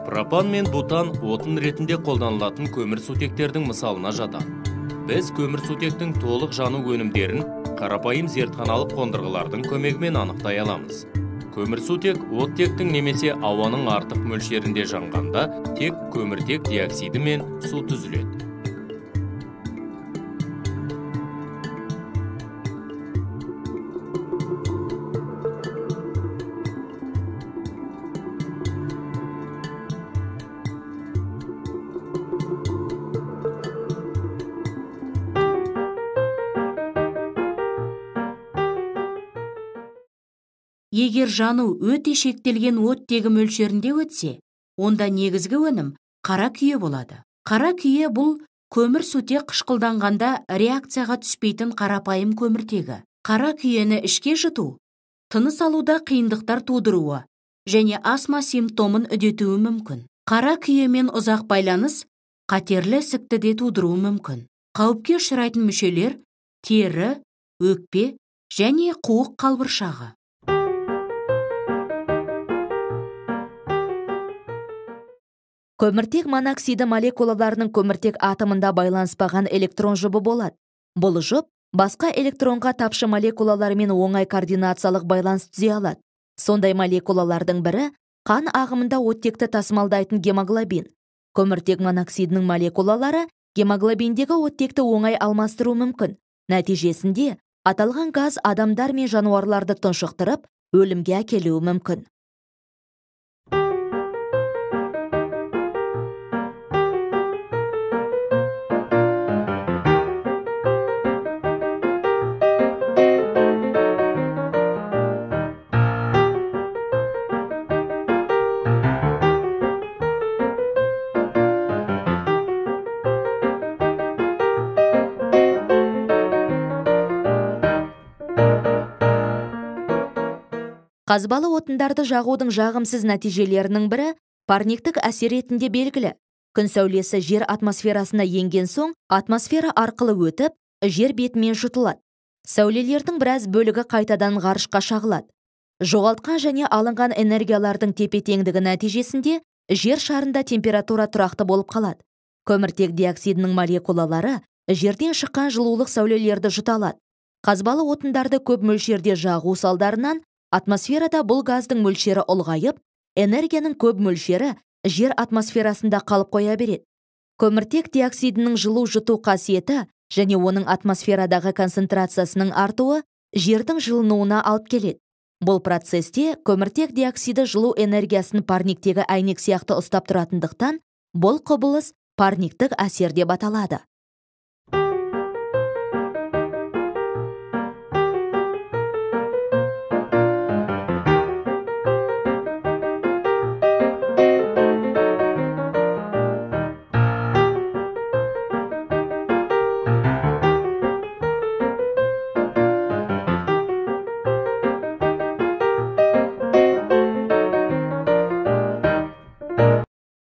Пропан мен бутан отын ретінде қолданылатын көмірсутектердің мысалына жатады. Біз көмірсутектің толық жану өнімдерін қарапайым зертханалық қондырғылардың көмегімен анықтай аламыз. Көмірсутек оттектің немесе ауаның артық мөлшерінде жанғанда тек көміртек диоксиді мен су түзіледі. Егер жану өте шектелген оттегі мөлшерінде өтсе, онда негізгі өнім қара күйе болады. Қара күйе бұл көмірсутек қышқылданғанда реакцияға түспейтін қарапайым көміртегі. Қара күйені ішке жұту, тыныс алуда қиындықтар тудыруы және астма симптомын үдетуі мүмкін. Қара күйемен ұзақ байланыс қатерлі ісікті де тудыруы мүмкін. Қауіпке ұшырайтын мүшелер тері, өкпе және қуық қалбыршағы. Көміртек моноксиді молекулаларының көміртек атомында байланыспаған электрон жұбы болады. Бұл жұп басқа электронға тапшы молекулалармен оңай координациялық байланыс түзе алады. Сондай молекулалардың бірі қан ағымында оттекті тасымалдайтын гемоглобин. Көміртек моноксидінің молекулалары гемоглобиндегі оттекті оңай алмастыру мүмкін. Нәтижесінде аталған газ адамдар мен жануарларды тұншықтырып, өлімге әкелуі мүмкін. Қазбалы отындарды жағудың жағымсыз нәтижелерінің бірі парниктік әсер ретінде белгілі. Күн сәулесі жер атмосферасына енген соң, атмосфера арқылы өтіп, жер бетімен жұтылады. Сәулелердің біраз бөлігі қайтадан ғарышқа шағылады. Жоғалтқан және алынған энергиялардың тепе-теңдігі нәтижесінде жер шарында температура тұрақты болып қалады. Көміртек диоксидінің молекулалары жерден шыққан жылулық сәулелерді жұталады. Қазбалы отындарды көп мөлшерде жағу салдарынан атмосферада бұл газдың мөлшері ұлғайып, энергияның көп мөлшері жер атмосферасында қалып қоя береді. Көміртек диоксидінің жылу жұту қасиеті және оның атмосферадағы концентрациясының артуы жердің жылынуына алып келеді. Бұл процесте көміртек диоксиді жылу энергиясын парниктегі әйнек сияқты ұстап тұратындықтан, бұл құбылыс парниктік әсер деп аталады.